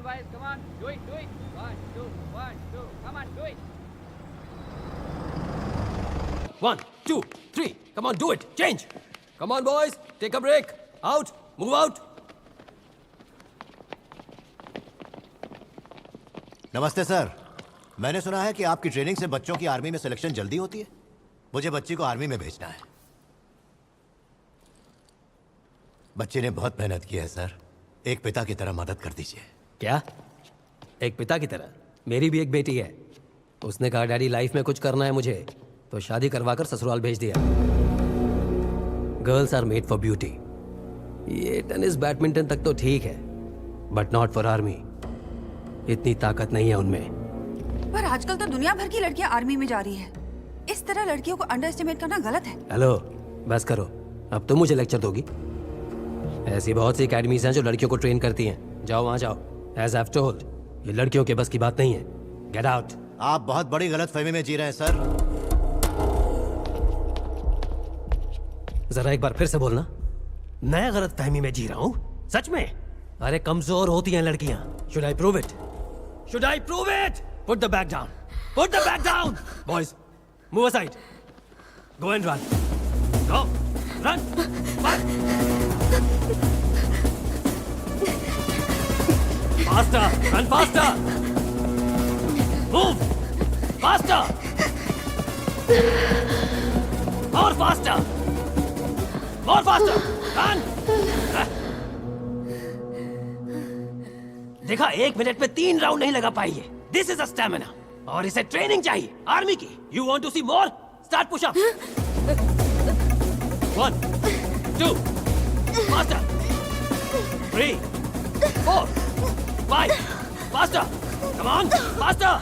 boys, come on, do it. 1, 2, 1, 2, come on, do it. 1, 2, 3. Come on, do it. Change. Come on, boys. Take a break. Out. Move out. नमस्ते sir. मैंने सुना है कि आपकी training से बच्चों की आर्मी में सिलेक्शन जल्दी होती है। मुझे बच्ची को आर्मी में भेजना है। बच्चे ने बहुत मेहनत की है सर। एक पिता की तरह मदद कर दीजिए। क्या? एक पिता की तरह? मेरी भी एक बेटी है। उसने कहा डैडी लाइफ में कुछ करना है मुझे, तो शादी करवाकर ससुराल भेज दिया। Girls are made for beauty. ये टेनिस बैडमिंटन तक तो ठीक है, बट नॉट फॉर आर्मी। इतनी ताकत नहीं है उनमें। पर आजकल तो दुनिया भर की लड़कियां आर्मी में जा रही है। इस तरह लड़कियों को अंडर एस्टिमेट करना गलत है। हेलो, बस करो। अब तुम मुझे लेक्चर दोगी? ऐसी बहुत सी एकेडमीज हैं जो लड़कियों को ट्रेन करती हैं। जाओ वहां जाओ। एज आई हैव टोल्ड, ये लड़कियों के बस की बात नहीं है। Get out. आप बहुत बड़ी गलतफहमी में जी रहे हैं सर। जरा एक बार फिर से बोलना। मैं गलतफहमी में जी रहा हूँ? सच में? अरे कमजोर होती हैं लड़कियां। Should I prove it? Should I prove it? Put the bag down. Put the bag down. Boys, move aside. Go and run. Go. Run. Run. Faster. Run faster. Move. Faster. More faster. More faster. Run. देखा, 1 minute में 3 round नहीं लगा पाई है। This is a stamina, और इसे training चाहिए army की। You want to see more? Start push up. 1, 2, faster. 3, 4, 5, faster. Come on, faster.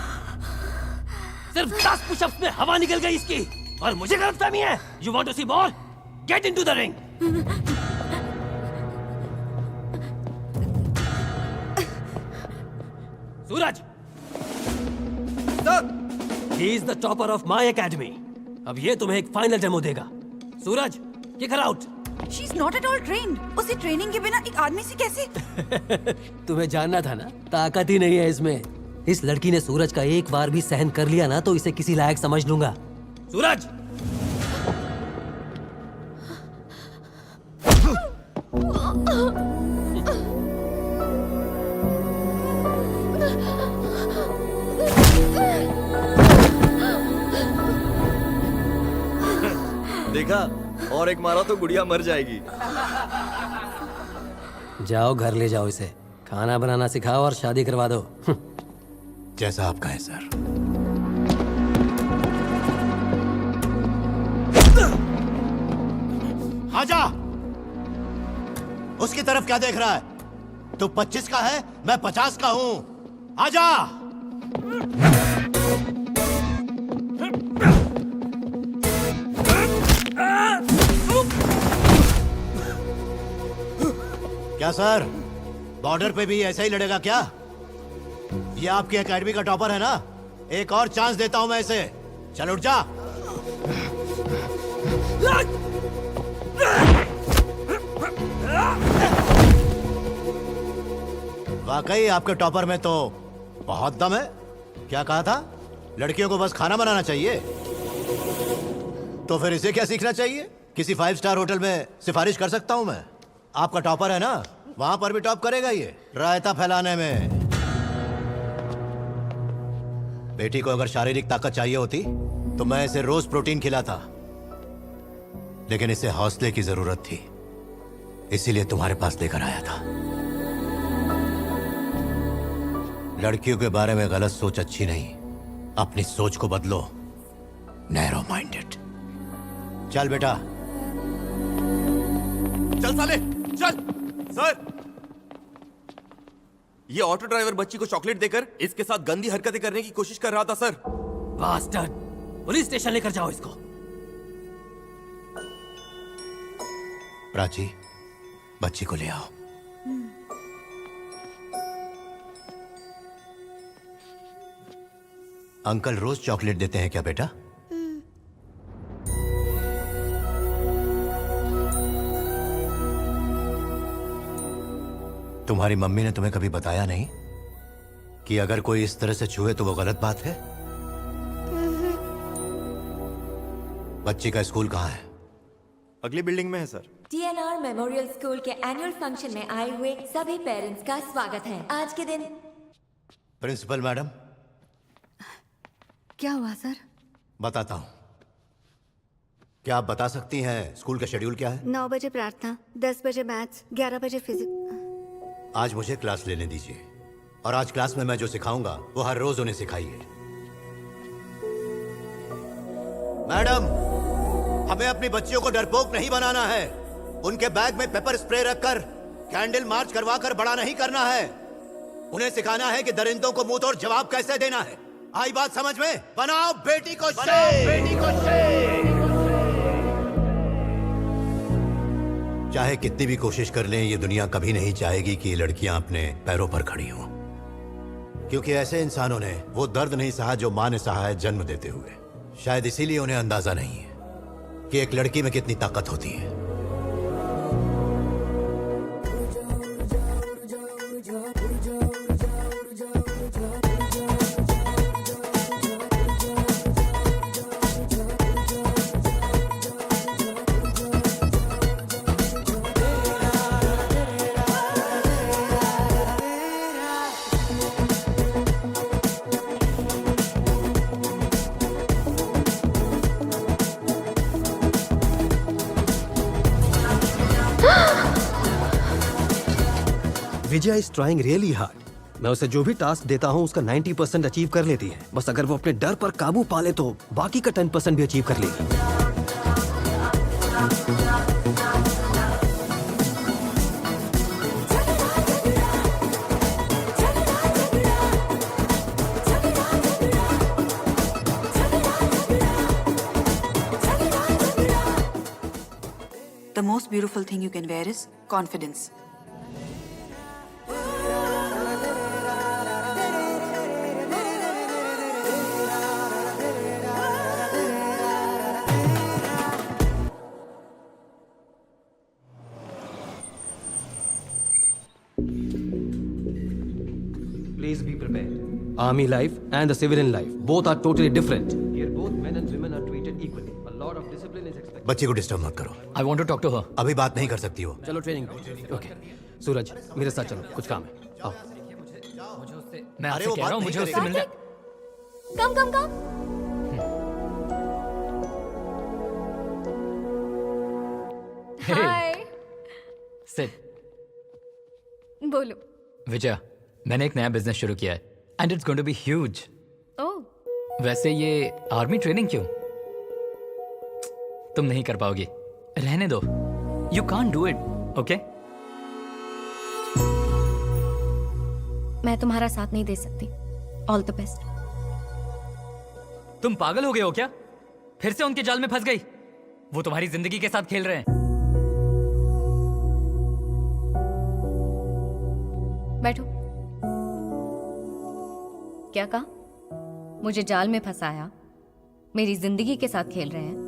सिर्फ 10 पुशअप्स में हवा निकल गई इसकी, और मुझे गलतफहमी है। You want to see more? Get into the ring. Suraj, he is the topper of my academy. अब ये तुम्हें एक फाइनल डेमो देगा। सूरज, kick her out. She is not at all trained. उसे ट्रेनिंग के बिना एक आदमी से कैसे? तुम्हें जानना था ना, ताकत ही नहीं है इसमें। इस लड़की ने सूरज का एक बार भी सहन कर लिया ना, तो इसे किसी लायक समझ लूंगा। सूरज! देखा, और एक मारा तो गुड़िया मर जाएगी। जाओ घर ले जाओ इसे, खाना बनाना सिखाओ और शादी करवा दो। जैसा आप कहें सर। आजा। उसकी तरफ क्या देख रहा है? तू 25 का है, मैं 50 का हूं। आजा। क्या सर, बॉर्डर पे भी ऐसा ही लड़ेगा क्या? ये आपकी एकेडमी का टॉपर है ना? एक और चांस देता हूं मैं इसे। चल उठ जा। वाकई आपके टॉपर में तो बहुत दम है। क्या कहा था? लड़कियों को बस खाना बनाना चाहिए। तो फिर इसे क्या सीखना चाहिए? किसी 5 स्टार होटल में सिफारिश कर सकता हूं मैं। आपका टॉपर है ना, वहां पर भी टॉप करेगा ये रायता फैलाने में। बेटी को अगर शारीरिक ताकत चाहिए होती तो मैं इसे रोज प्रोटीन खिलाता, लेकिन इसे हौसले की जरूरत थी, इसीलिए तुम्हारे पास लेकर आया था। लड़कियों के बारे में गलत सोच अच्छी नहीं, अपनी सोच को बदलो। Narrow minded. चल बेटा। चल साले, चल। सर, ये ऑटो ड्राइवर बच्ची को चॉकलेट देकर इसके साथ गंदी हरकतें करने की कोशिश कर रहा था सर। बास्टर्ड! पुलिस स्टेशन लेकर जाओ इसको। प्राची, बच्ची को ले आओ। अंकल रोज चॉकलेट देते हैं क्या बेटा? तुम्हारी मम्मी ने तुम्हें कभी बताया नहीं कि अगर कोई इस तरह से छुए तो वो गलत बात है? बच्ची का स्कूल कहाँ है? अगली बिल्डिंग में है सर। TNR मेमोरियल स्कूल के एनुअल फंक्शन में आए हुए सभी पेरेंट्स का स्वागत है। आज के दिन प्रिंसिपल मैडम, क्या हुआ सर? बताता हूँ। क्या आप बता सकती हैं स्कूल का शेड्यूल क्या है? 9 बजे प्रार्थना, 10 बजे मैथ्स, 11 बजे फिजिक्स। आज मुझे क्लास लेने दीजिए और आज क्लास में मैं जो सिखाऊंगा वो हर रोज उन्हें सिखाइए। मैडम, हमें अपनी बच्चियों को डरपोक नहीं बनाना है। उनके बैग में पेपर स्प्रे रखकर कैंडल मार्च करवाकर बड़ा नहीं करना है। उन्हें सिखाना है कि दरिंदों को मुंह तोड़ जवाब कैसे देना है। आई बात समझ में? बनाओ बेटी को शेर। बेटी को शेर। चाहे कितनी भी कोशिश कर लें, ये दुनिया कभी नहीं चाहेगी कि ये लड़कियां अपने पैरों पर खड़ी हों, क्योंकि ऐसे इंसानों ने वो दर्द नहीं सहा जो मां ने सहा है जन्म देते हुए। शायद इसीलिए उन्हें अंदाजा नहीं है कि एक लड़की में कितनी ताकत होती है। विजय इज ट्राइंग रियली हार्ड। मैं उसे जो भी टास्क देता हूँ उसका 90% अचीव कर लेती है। बस अगर वो अपने डर पर काबू पा ले तो बाकी का 10% भी अचीव कर लेगी। The most beautiful thing you can wear is confidence. Please be prepared. Army life and the civilian life, both are totally different. Here both men and women are treated equally. A lot of discipline is expected. बच्ची को disturb मत करो। I want to talk to her. अभी बात नहीं कर सकती हो। चलो ट्रेनिंग पे। ओके सूरज, मेरे साथ चलो, कुछ काम है। आओ। मैं अरे आपसे वो कह रहा हूँ बात मुझे नहीं उससे मिलना। कम हाय। Sit. बोलो। विजय, मैंने एक नया बिजनेस शुरू किया है and it's going to be huge. Oh, वैसे ये आर्मी ट्रेनिंग क्यों? तुम नहीं कर पाओगी, रहने दो। You can't do it, okay? मैं तुम्हारा साथ नहीं दे सकती। All the best. तुम पागल हो गए हो क्या? फिर से उनके जाल में फंस गई? वो तुम्हारी जिंदगी के साथ खेल रहे हैं। बैठो। क्या कहा? मुझे जाल में फंसाया, मेरी जिंदगी के साथ खेल रहे हैं।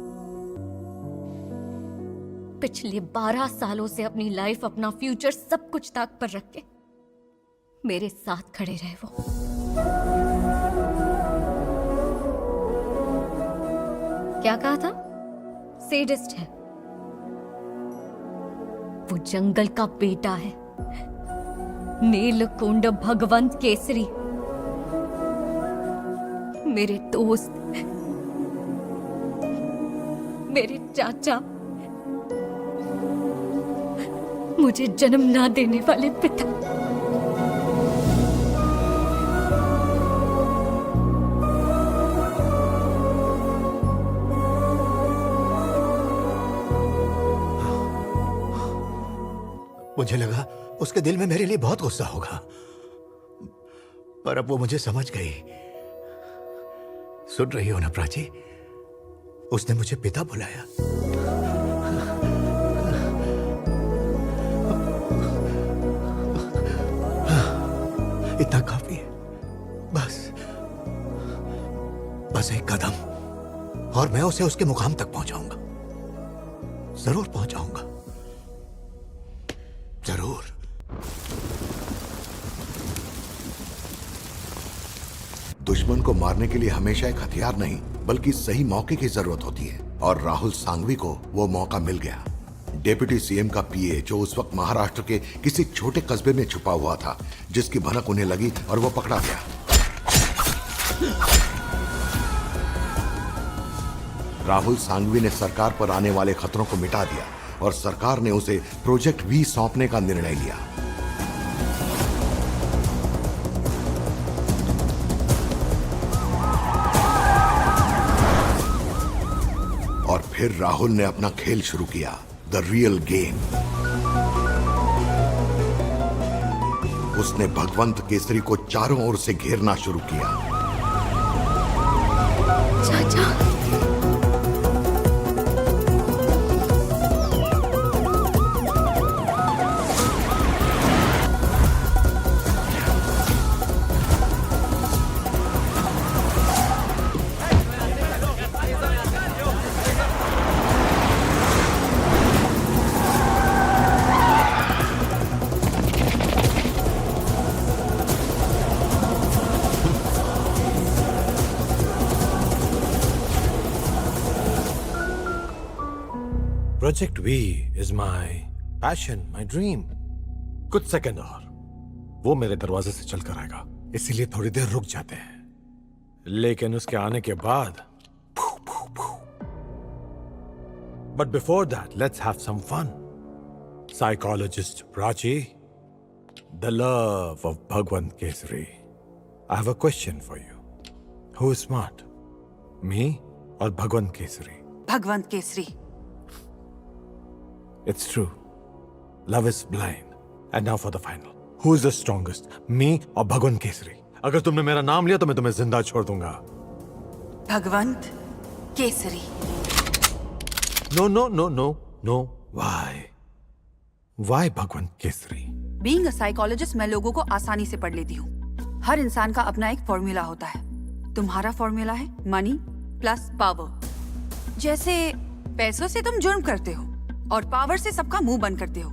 पिछले 12 सालों से अपनी लाइफ, अपना फ्यूचर, सब कुछ ताक पर रख के मेरे साथ खड़े रहे वो। क्या कहा था? सेडिस्ट है वो, जंगल का बेटा है, नीलकुंड भगवंत केसरी, मेरे दोस्त, मेरे चाचा, मुझे जन्म ना देने वाले पिता। मुझे लगा उसके दिल में मेरे लिए बहुत गुस्सा होगा, पर अब वो मुझे समझ गई। सुन रही हो ना प्राची? उसने मुझे पिता बुलाया। इतना काफी है। बस एक कदम और मैं उसे उसके मुकाम तक पहुंचाऊंगा। जरूर पहुंचाऊंगा, जरूर। दुश्मन को मारने के लिए हमेशा एक हथियार नहीं बल्कि सही मौके की जरूरत होती है, और राहुल सांघवी को वो मौका मिल गया। डेप्यूटी सीएम का पीए जो उस वक्त महाराष्ट्र के किसी छोटे कस्बे में छुपा हुआ था, जिसकी भनक उन्हें लगी और वो पकड़ा गया। राहुल सांघवी ने सरकार पर आने वाले खतरों को मिटा दिया और सरकार ने उसे प्रोजेक्ट वी सौंपने का निर्णय लिया। और फिर राहुल ने अपना खेल शुरू किया, द रियल गेम। उसने भगवंत केसरी को चारों ओर से घेरना शुरू किया। चाचा, project V is my passion, my dream. कुछ सेकंड और वो मेरे दरवाजे से चल कर आएगा, इसीलिए थोड़ी देर रुक जाते हैं, लेकिन उसके आने के बाद but before that let's have some fun. Psychologist Prachi, the love of Bhagwant Kesari, I have a question for you. Who is smart, me और भगवंत केसरी? भगवंत Kesari. It's true. Love is blind. And now for the final. Who is the strongest? Me or भगवंत केसरी? अगर तुमने मेरा नाम लिया तो मैं तुम्हें जिंदा छोड़ दूंगा। Bhagwant Kesari. No, no, no, no, no. Why? Why Bhagwant Kesari? Being a psychologist मैं लोगों को आसानी से पढ़ लेती हूँ। हर इंसान का अपना एक फॉर्मूला होता है। तुम्हारा फॉर्मूला है मनी प्लस पावर। जैसे पैसों से तुम जुर्म करते हो और पावर से सबका मुंह बंद करते हो।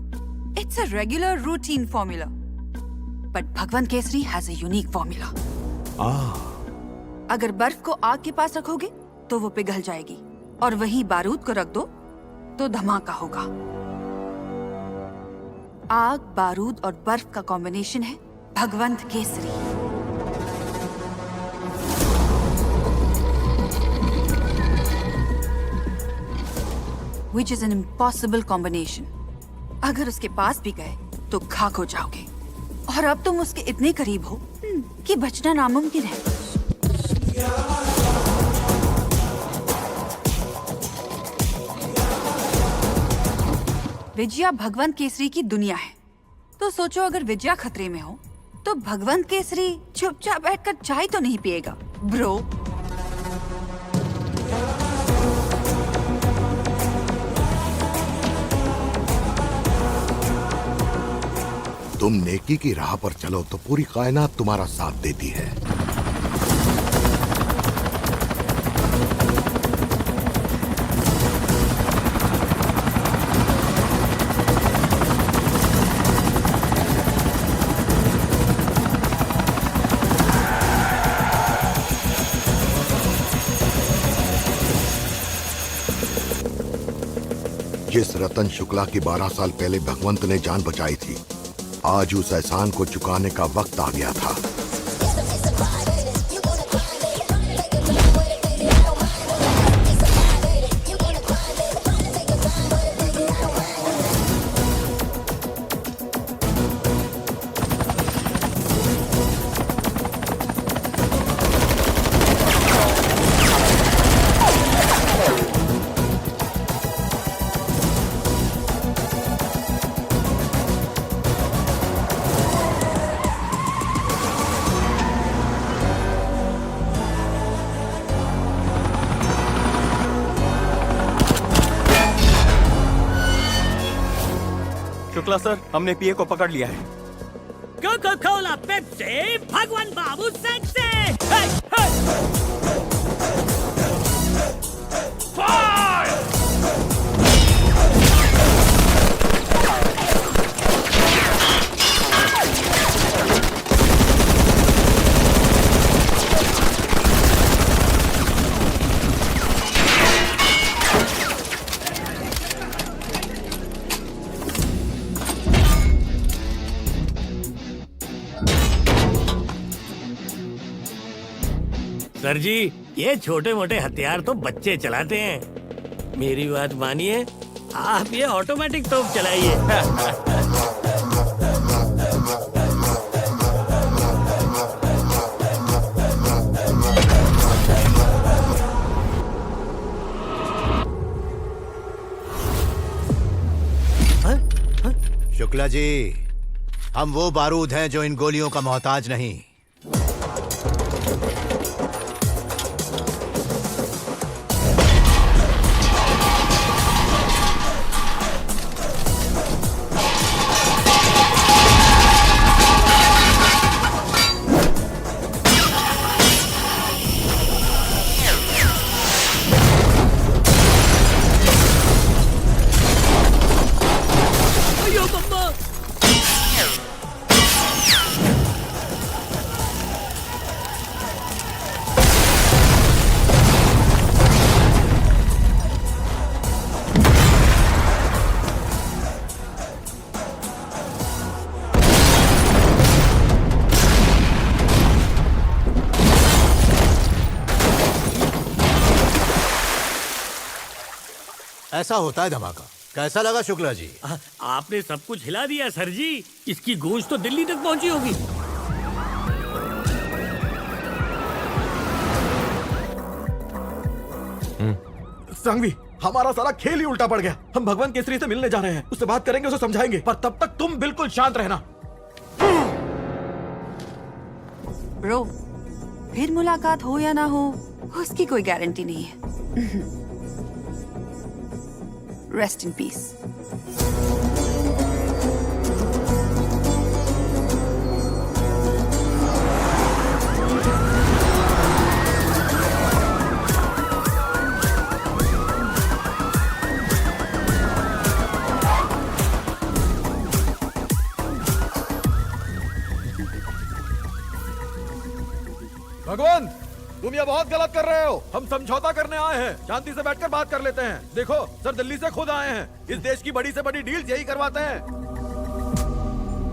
It's a regular routine formula, but Bhagwant Kesari has a unique formula. अगर बर्फ को आग के पास रखोगे तो वो पिघल जाएगी, और वहीं बारूद को रख दो तो धमाका होगा। आग, बारूद और बर्फ का कॉम्बिनेशन है भगवंत Kesari. Which is an impossible combination. अगर उसके पास भी गए तो खाक हो जाओगे, और अब तुम उसके इतने करीब हो कि बचना नामुमकिन है। विजया भगवंत केसरी की दुनिया है, तो सोचो अगर विजया खतरे में हो तो भगवंत केसरी चुपचाप बैठकर चाय तो नहीं पिएगा ब्रो। तुम नेकी की राह पर चलो तो पूरी कायनात तुम्हारा साथ देती है। जिस रतन शुक्ला की 12 साल पहले भगवंत ने जान बचाई थी, आज उस एहसान को चुकाने का वक्त आ गया था। शुक्ला सर, हमने पीए को पकड़ लिया है। कोका कोला पेप्सी भगवान बाबू सेक्सी। सर जी, ये छोटे मोटे हथियार तो बच्चे चलाते हैं। मेरी बात मानिए, आप ये ऑटोमेटिक तोप चलाइए। शुक्ला जी, हम वो बारूद हैं जो इन गोलियों का मोहताज नहीं। ऐसा होता है धमाका। कैसा लगा शुक्ला जी? आपने सब कुछ हिला दिया सर जी। इसकी गूंज तो दिल्ली तक पहुंची होगी। सांगवी, हमारा सारा खेल ही उल्टा पड़ गया। हम भगवान केसरी से मिलने जा रहे हैं, उससे बात करेंगे, उसे समझाएंगे, पर तब तक तुम बिल्कुल शांत रहना। ब्रो, फिर मुलाकात हो या ना हो, उसकी कोई गारंटी नहीं है। Rest in peace. भगवान, तुम ये बहुत गलत कर रहे हो। हम समझौता करने आए हैं, शांति से बैठकर बात कर लेते हैं। देखो सर, दिल्ली से खुद आए हैं। इस देश की बड़ी से बड़ी डील यही करवाते हैं।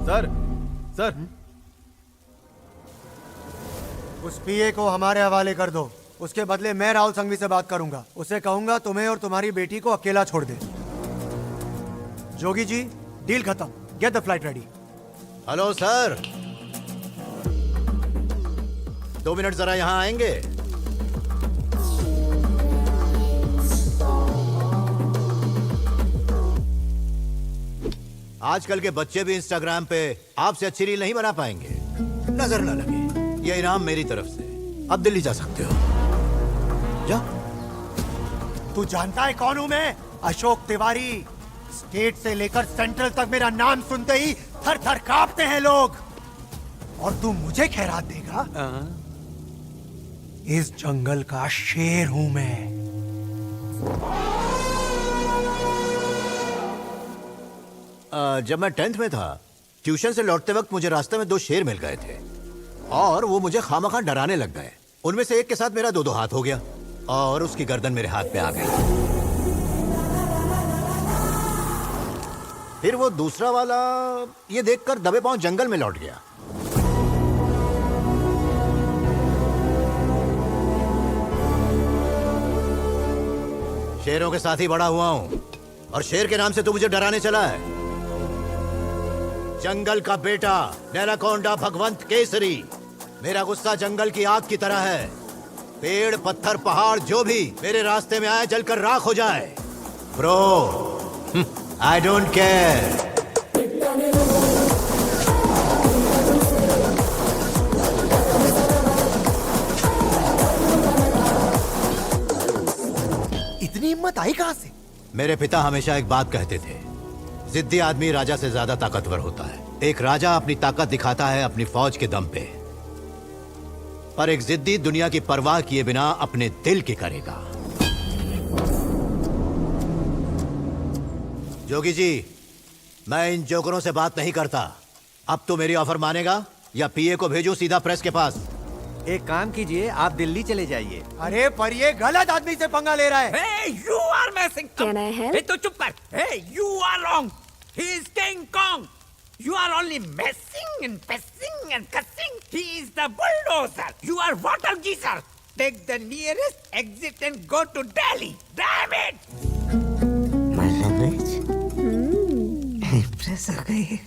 सर उस पीए को हमारे हवाले कर दो। उसके बदले मैं राहुल संघवी से बात करूंगा। उसे कहूंगा तुम्हें और तुम्हारी बेटी को अकेला छोड़ दे। जोगी जी, डील खत्म। Get the flight ready. Hello sir, 2 minute जरा यहां आएंगे? आजकल के बच्चे भी इंस्टाग्राम पे आपसे अच्छी रील नहीं बना पाएंगे। नजर न लगे, ये इनाम मेरी तरफ से। अब दिल्ली जा सकते हो। जा। तू जानता है कौन हूं मैं? अशोक तिवारी। स्टेट से लेकर सेंट्रल तक मेरा नाम सुनते ही थर थर कांपते हैं लोग। और तू मुझे खैरात देगा? इस जंगल का शेर हूं मैं। जब मैं 10th में था, ट्यूशन से लौटते वक्त मुझे रास्ते में 2 शेर मिल गए थे और वो मुझे खामखा डराने लग गए। उनमें से एक के साथ मेरा 2-2 हाथ हो गया और उसकी गर्दन मेरे हाथ पे आ गई। फिर वो दूसरा वाला ये देखकर दबे पांव जंगल में लौट गया। शेरों के साथ ही बड़ा हुआ हूं और शेर के नाम से तू मुझे डराने चला है। जंगल का बेटा, नैनाकोंडा भगवंत केसरी। मेरा गुस्सा जंगल की आग की तरह है। पेड़, पत्थर, पहाड़ जो भी मेरे रास्ते में आए जलकर राख हो जाए। Bro, I don't care. इतनी हिम्मत आई कहां से? मेरे पिता हमेशा एक बात कहते थे, जिद्दी आदमी राजा से ज्यादा ताकतवर होता है। एक राजा अपनी ताकत दिखाता है अपनी फौज के दम पे, पर एक जिद्दी दुनिया की परवाह किए बिना अपने दिल की करेगा। जोगी जी, मैं इन जोकरों से बात नहीं करता। अब तो मेरी ऑफर मानेगा या पीए को भेजूं सीधा प्रेस के पास? एक काम कीजिए, आप दिल्ली चले जाइए। अरे पर ये गलत आदमी से पंगा ले रहा है। Hey, you are messing up. Can I help? Hey, तो चुप कर. Hey, you are wrong. He is King Kong. You are only messing and pissing and cussing. He is the bulldozer. You are water geezer. Take the nearest exit and go to Delhi. Damn it! My language. Impress हो गई.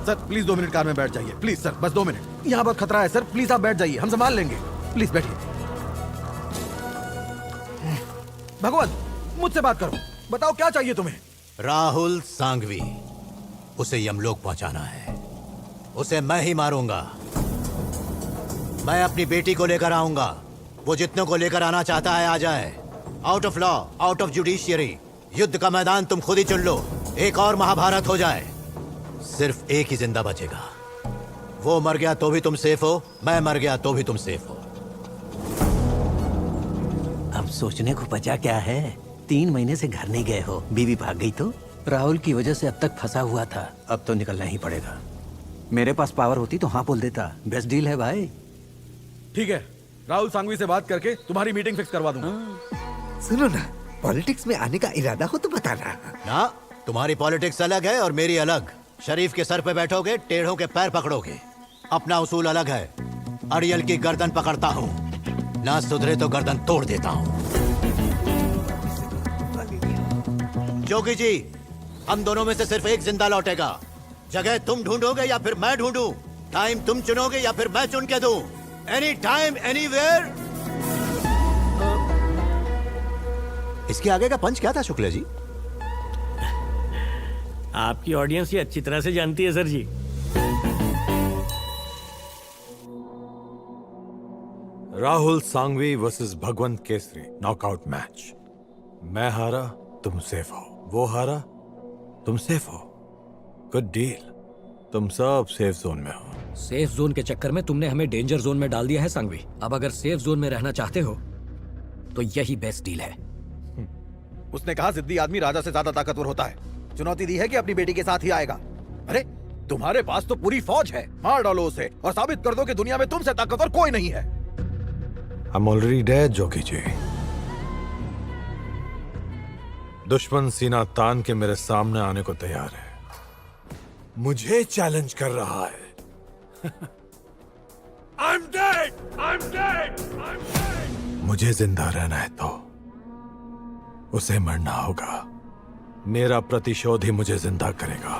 Sir please 2 minute car में बैठ जाइए, please sir, बस 2 minute. यहाँ बहुत खतरा है सर, प्लीज आप बैठ जाइए, हम संभाल लेंगे। प्लीज बैठिए। भगवान, मुझसे बात करो, बताओ क्या चाहिए तुम्हें? राहुल सांघवी, उसे यमलोक पहुंचाना है। उसे मैं ही मारूंगा। मैं अपनी बेटी को लेकर आऊंगा। वो जितनों को लेकर आना चाहता है आ जाए। Out of law, out of judiciary, युद्ध का मैदान तुम खुद ही चुन लो। एक और महाभारत हो जाए। सिर्फ एक ही जिंदा बचेगा। वो मर गया तो भी तुम सेफ हो, मैं मर गया तो भी तुम सेफ हो। अब सोचने को बचा क्या है? 3 महीने से घर नहीं गए हो, बीवी भाग गई तो? राहुल की वजह से अब तक फंसा हुआ था, अब तो निकलना ही पड़ेगा। मेरे पास पावर होती तो हाँ बोल देता। बेस्ट डील है भाई। ठीक है, राहुल सांघवी से बात करके तुम्हारी मीटिंग फिक्स करवा दूंगा। सुनो ना, पॉलिटिक्स में आने का इरादा हो तो बताना। ना, तुम्हारी पॉलिटिक्स अलग है और मेरी अलग। शरीफ के सर पे बैठोगे, टेढ़ों के पैर पकड़ोगे। अपना उसूल अलग है। अड़ियल की गर्दन पकड़ता हूँ, ना सुधरे तो गर्दन तोड़ देता हूँ। जोगी जी, हम दोनों में से सिर्फ एक जिंदा लौटेगा। जगह तुम ढूंढोगे या फिर मैं ढूंढूं? टाइम तुम चुनोगे या फिर मैं चुन के दूं? Any time anywhere. इसके आगे का पंच क्या था शुक्ला जी? आपकी ऑडियंस ये अच्छी तरह से जानती है सर जी। राहुल सांघवी वर्सेस भगवंत केसरी नॉकआउट मैच। मैं हारा, तुम सेफ हो। वो हारा, तुम सेफ हो। Good deal. तुम सब सेफ जोन में हो। सेफ जोन के चक्कर में तुमने हमें डेंजर जोन में डाल दिया है सांघवी। अब अगर सेफ जोन में रहना चाहते हो तो यही बेस्ट डील है। उसने कहा जिद्दी आदमी राजा से ज्यादा ताकतवर होता है। चुनौती दी है कि अपनी बेटी के साथ ही आएगा। अरे तुम्हारे पास तो पूरी फौज है, मार डालो उसे और साबित कर दो कि दुनिया में तुमसे ताकतवर कोई नहीं है। I'm already dead, Jogi ji. दुश्मन सीना तान के मेरे सामने आने को तैयार है, मुझे चैलेंज कर रहा है। I'm dead! I'm dead! I'm dead! मुझे जिंदा रहना है तो उसे मरना होगा। मेरा प्रतिशोध ही मुझे जिंदा करेगा।